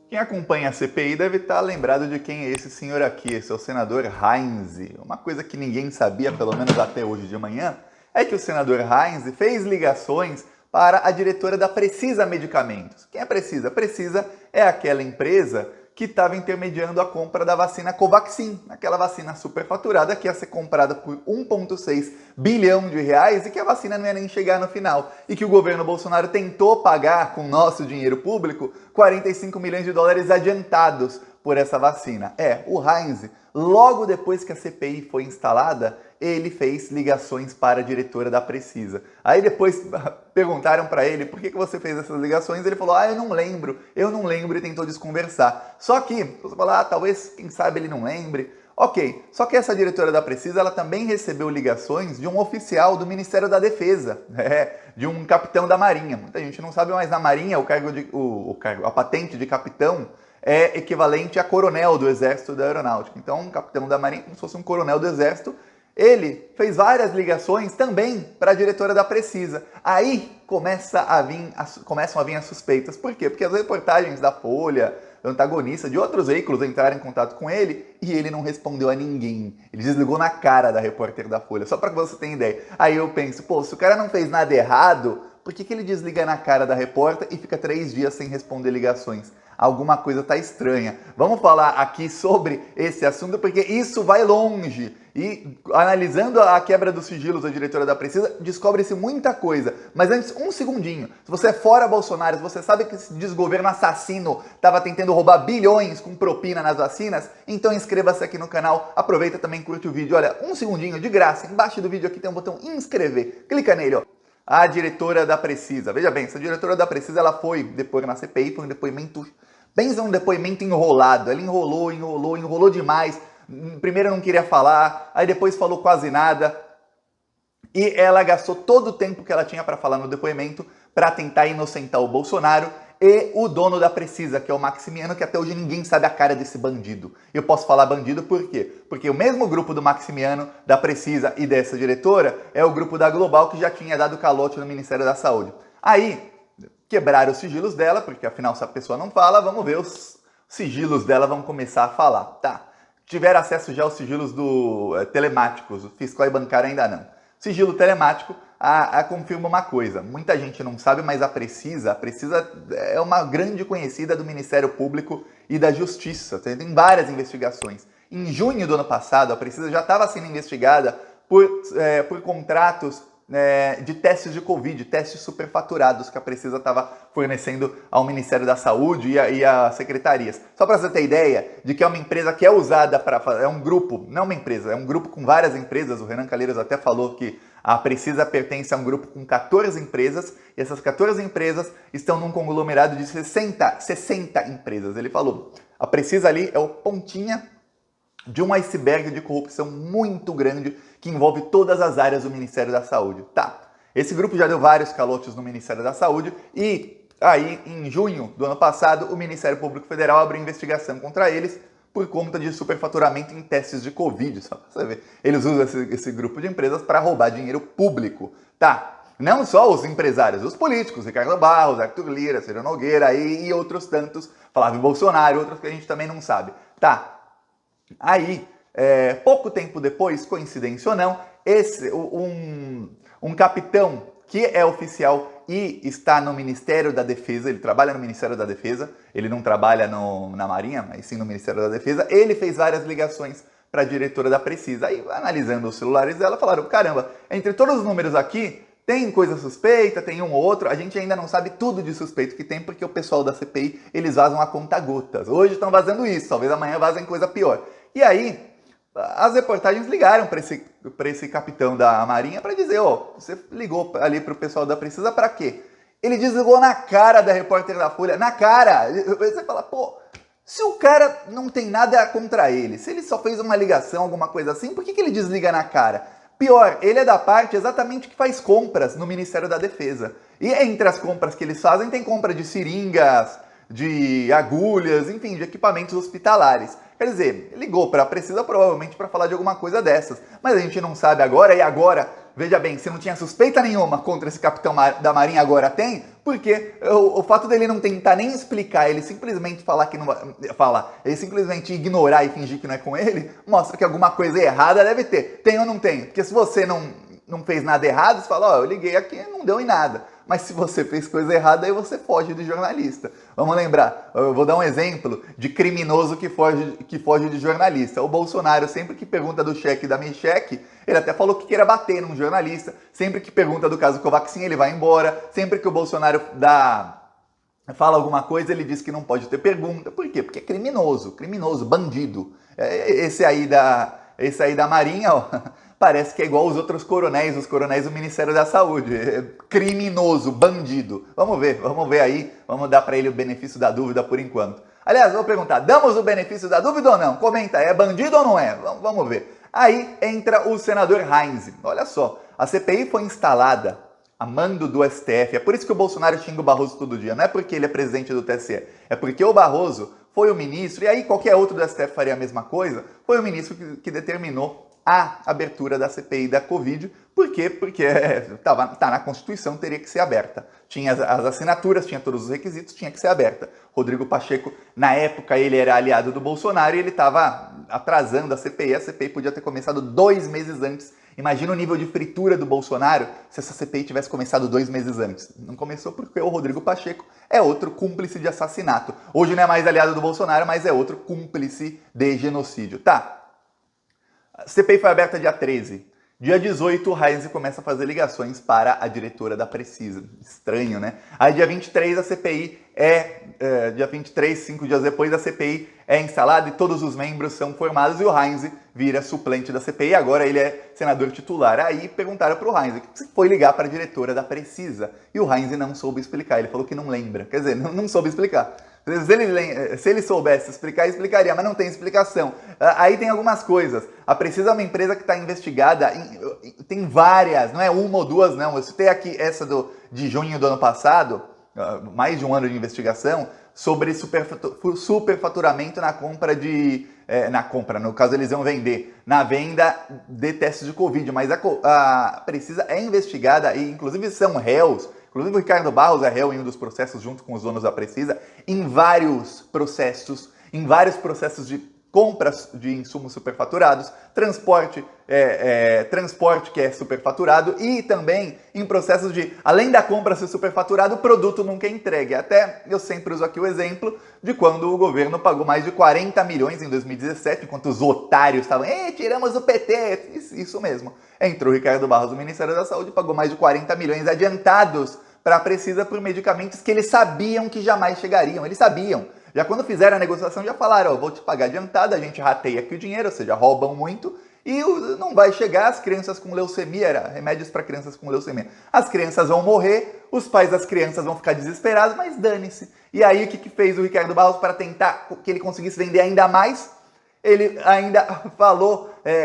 Quem acompanha a CPI deve estar lembrado de quem é esse senhor aqui, esse é o senador Heinz. Uma coisa que ninguém sabia, pelo menos até hoje de manhã, é que o senador Heinz fez ligações para a diretora da Precisa Medicamentos. Quem é Precisa? Precisa é aquela empresa que estava intermediando a compra da vacina Covaxin, aquela vacina superfaturada que ia ser comprada por 1,6 bilhão de reais e que a vacina não ia nem chegar no final. E que o governo Bolsonaro tentou pagar com nosso dinheiro público 45 milhões de dólares adiantados por essa vacina. O Heinz, logo depois que a CPI foi instalada, ele fez ligações para a diretora da Precisa. Aí depois perguntaram para ele, por que você fez essas ligações? Ele falou, eu não lembro, e tentou desconversar. Só que, você fala, talvez, quem sabe ele não lembre. Ok, só que essa diretora da Precisa, ela também recebeu ligações de um oficial do Ministério da Defesa, de um capitão da Marinha. Muita gente não sabe, mas na Marinha a patente de capitão é equivalente a coronel do Exército da Aeronáutica. Então, um capitão da Marinha, como se fosse um coronel do Exército, ele fez várias ligações também para a diretora da Precisa. Aí começam a vir as suspeitas. Por quê? Porque as reportagens da Folha, do Antagonista, de outros veículos entraram em contato com ele e ele não respondeu a ninguém. Ele desligou na cara da repórter da Folha, só para que você tenha ideia. Aí eu penso, se o cara não fez nada errado, por que ele desliga na cara da repórter e fica 3 dias sem responder ligações? Alguma coisa tá estranha. Vamos falar aqui sobre esse assunto, porque isso vai longe. E analisando a quebra dos sigilos da diretora da Precisa, descobre-se muita coisa. Mas antes, um segundinho. Se você é fora Bolsonaro, se você sabe que esse desgoverno assassino estava tentando roubar bilhões com propina nas vacinas, então inscreva-se aqui no canal. Aproveita também e curte o vídeo. Olha, um segundinho de graça. Embaixo do vídeo aqui tem um botão inscrever. Clica nele, ó. A diretora da Precisa. Veja bem, essa diretora da Precisa, ela foi depor na CPI, foi um depoimento... Pensa um depoimento enrolado, ela enrolou demais. Primeiro não queria falar, aí depois falou quase nada. E ela gastou todo o tempo que ela tinha para falar no depoimento para tentar inocentar o Bolsonaro e o dono da Precisa, que é o Maximiano, que até hoje ninguém sabe a cara desse bandido. Eu posso falar bandido por quê? Porque o mesmo grupo do Maximiano, da Precisa e dessa diretora é o grupo da Global, que já tinha dado calote no Ministério da Saúde. Aí quebraram os sigilos dela, porque afinal se a pessoa não fala, vamos ver os sigilos dela, vão começar a falar. Tá, tiveram acesso já aos sigilos telemáticos, o fiscal e bancário ainda não. Sigilo telemático confirma uma coisa, muita gente não sabe, mas a Precisa é uma grande conhecida do Ministério Público e da Justiça, tem várias investigações. Em junho do ano passado, a Precisa já estava sendo investigada por contratos de testes de Covid, testes superfaturados que a Precisa estava fornecendo ao Ministério da Saúde e a secretarias. Só para você ter ideia de que é uma empresa que é usada para... É um grupo, não uma empresa, é um grupo com várias empresas. O Renan Calheiros até falou que a Precisa pertence a um grupo com 14 empresas e essas 14 empresas estão num conglomerado de 60 empresas. Ele falou, a Precisa ali é o pontinha de um iceberg de corrupção muito grande que envolve todas as áreas do Ministério da Saúde. Tá, esse grupo já deu vários calotes no Ministério da Saúde e aí, em junho do ano passado, o Ministério Público Federal abriu investigação contra eles por conta de superfaturamento em testes de Covid, só pra você ver. Eles usam esse grupo de empresas para roubar dinheiro público. Tá, não só os empresários, os políticos, Ricardo Barros, Arthur Lira, Ciro Nogueira e outros tantos, Flávio Bolsonaro, outros que a gente também não sabe. Tá, aí, pouco tempo depois, coincidência ou não, um capitão que é oficial e está no Ministério da Defesa, ele trabalha no Ministério da Defesa, ele não trabalha na Marinha, mas sim no Ministério da Defesa, ele fez várias ligações para a diretora da Precisa. Aí, analisando os celulares dela, falaram, caramba, entre todos os números aqui, tem coisa suspeita, tem um ou outro, a gente ainda não sabe tudo de suspeito que tem, porque o pessoal da CPI, eles vazam a conta-gotas. Hoje estão vazando isso, talvez amanhã vazem coisa pior. E aí, as reportagens ligaram para esse capitão da Marinha para dizer, você ligou ali para o pessoal da Precisa para quê? Ele desligou na cara da repórter da Folha, na cara! Você fala, se o cara não tem nada contra ele, se ele só fez uma ligação, alguma coisa assim, por que ele desliga na cara? Pior, ele é da parte exatamente que faz compras no Ministério da Defesa. E entre as compras que eles fazem, tem compra de seringas, de agulhas, enfim, de equipamentos hospitalares. Quer dizer, ligou para a Precisa provavelmente para falar de alguma coisa dessas. Mas a gente não sabe agora, e agora veja bem, se não tinha suspeita nenhuma contra esse capitão da Marinha, agora tem, porque o fato dele não tentar nem explicar, ele simplesmente falar que não ele simplesmente ignorar e fingir que não é com ele, mostra que alguma coisa errada deve ter. Tem ou não tem? Porque se você não fez nada errado, você fala, ó, eu liguei aqui e não deu em nada. Mas se você fez coisa errada, aí você foge de jornalista. Vamos lembrar, eu vou dar um exemplo de criminoso que foge de jornalista. O Bolsonaro, sempre que pergunta do cheque da Micheque, ele até falou que queira bater num jornalista. Sempre que pergunta do caso Covaxin, ele vai embora. Sempre que o Bolsonaro fala alguma coisa, ele diz que não pode ter pergunta. Por quê? Porque é criminoso, bandido. Esse aí da Marinha, ó, parece que é igual os outros coronéis, os coronéis do Ministério da Saúde. É criminoso, bandido. Vamos ver aí, vamos dar para ele o benefício da dúvida por enquanto. Aliás, vou perguntar, damos o benefício da dúvida ou não? Comenta, é bandido ou não é? Vamos ver. Aí entra o senador Heinz. Olha só, a CPI foi instalada a mando do STF. É por isso que o Bolsonaro xinga o Barroso todo dia. Não é porque ele é presidente do TSE. É porque o Barroso foi o ministro, e aí qualquer outro do STF faria a mesma coisa, foi o ministro que determinou a abertura da CPI da Covid. Por quê? Porque tá na Constituição, teria que ser aberta. Tinha as assinaturas, tinha todos os requisitos, tinha que ser aberta. Rodrigo Pacheco, na época, ele era aliado do Bolsonaro e ele estava atrasando a CPI podia ter começado 2 meses antes. Imagina o nível de fritura do Bolsonaro se essa CPI tivesse começado 2 meses antes. Não começou porque o Rodrigo Pacheco é outro cúmplice de assassinato. Hoje não é mais aliado do Bolsonaro, mas é outro cúmplice de genocídio. Tá. A CPI foi aberta dia 13. Dia 18, o Heinz começa a fazer ligações para a diretora da Precisa. Estranho, né? Aí dia 23, a CPI dia 23, 5 dias depois, a CPI é instalada e todos os membros são formados e o Heinz vira suplente da CPI. Agora ele é senador titular. Aí perguntaram para o Heinz, que foi ligar para a diretora da Precisa. E o Heinz não soube explicar. Ele falou que não lembra. Quer dizer, não soube explicar. Se ele soubesse explicar, explicaria, mas não tem explicação. Aí tem algumas coisas. A Precisa é uma empresa que está investigada, tem várias, não é uma ou duas, não. Eu citei aqui essa de junho do ano passado, mais de um ano de investigação, sobre superfaturamento na compra no caso eles iam vender, na venda de testes de Covid. Mas a Precisa é investigada e inclusive são réus. Inclusive o Ricardo Barros é réu em um dos processos junto com os donos da Precisa, em vários processos de compras de insumos superfaturados, transporte que é superfaturado e também em processos de, além da compra ser superfaturado, o produto nunca é entregue. Até eu sempre uso aqui o exemplo de quando o governo pagou mais de 40 milhões em 2017, enquanto os otários estavam, tiramos o PT, isso mesmo. Entrou o Ricardo Barros do Ministério da Saúde e pagou mais de 40 milhões adiantados para a Precisa por medicamentos que eles sabiam que jamais chegariam. Eles sabiam. Já quando fizeram a negociação, já falaram, vou te pagar adiantado, a gente rateia aqui o dinheiro, ou seja, roubam muito, e não vai chegar as crianças com leucemia, remédios para crianças com leucemia. As crianças vão morrer, os pais das crianças vão ficar desesperados, mas dane-se. E aí o que fez o Ricardo Barros para tentar que ele conseguisse vender ainda mais? Ele ainda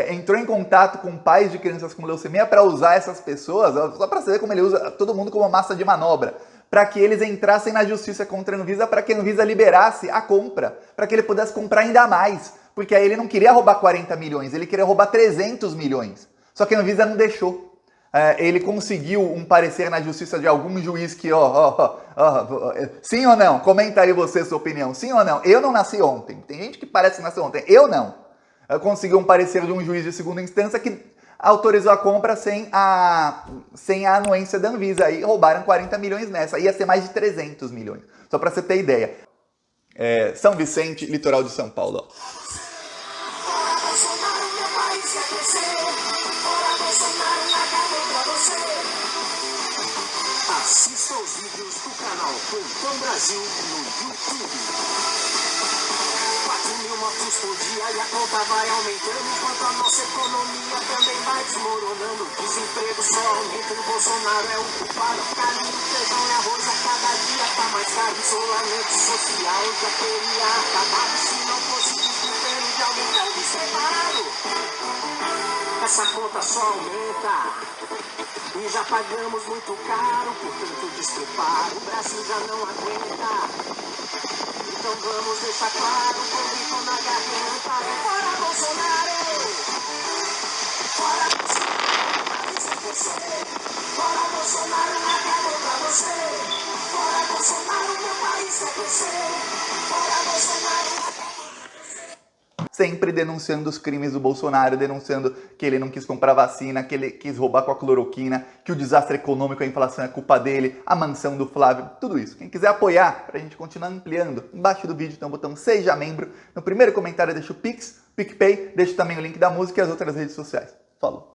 entrou em contato com pais de crianças com leucemia para usar essas pessoas, só para saber como ele usa todo mundo como massa de manobra, para que eles entrassem na justiça contra a Anvisa, para que a Anvisa liberasse a compra, para que ele pudesse comprar ainda mais, porque aí ele não queria roubar 40 milhões, ele queria roubar 300 milhões. Só que a Anvisa não deixou. Ele conseguiu um parecer na justiça de algum juiz que, sim ou não? Comenta aí você sua opinião, sim ou não? Eu não nasci ontem, tem gente que parece que nasceu ontem, eu não. Conseguiu um parecer de um juiz de segunda instância que autorizou a compra sem a anuência da Anvisa, aí roubaram 40 milhões nessa, ia ser mais de 300 milhões, só para você ter ideia. São Vicente, litoral de São Paulo. Assista os vídeos do canal Plantão Brasil no YouTube. 4.000 mortos por dia e a conta vai aumentando, enquanto a nossa economia também vai desmoronando. Desemprego só aumenta e o Bolsonaro é o culpado. Carne, feijão e arroz a cada dia tá mais caro. Isolamento social já teria acabado se não fosse desgoverno de alguém tão despreparado. Essa conta só aumenta. E já pagamos muito caro por tanto despreparo. O Brasil já não aguenta. Então vamos deixar claro, com o grito na garganta. Fora Bolsonaro! Fora Bolsonaro! você. Fora Bolsonaro, acabou pra você. Fora Bolsonaro, meu país vai crescer. Fora Bolsonaro, sempre denunciando os crimes do Bolsonaro, denunciando que ele não quis comprar vacina, que ele quis roubar com a cloroquina, que o desastre econômico, a inflação é culpa dele, a mansão do Flávio, tudo isso. Quem quiser apoiar, pra gente continuar ampliando, embaixo do vídeo tem o botão Seja Membro. No primeiro comentário deixa o Pix, PicPay, deixa também o link da música e as outras redes sociais. Falou!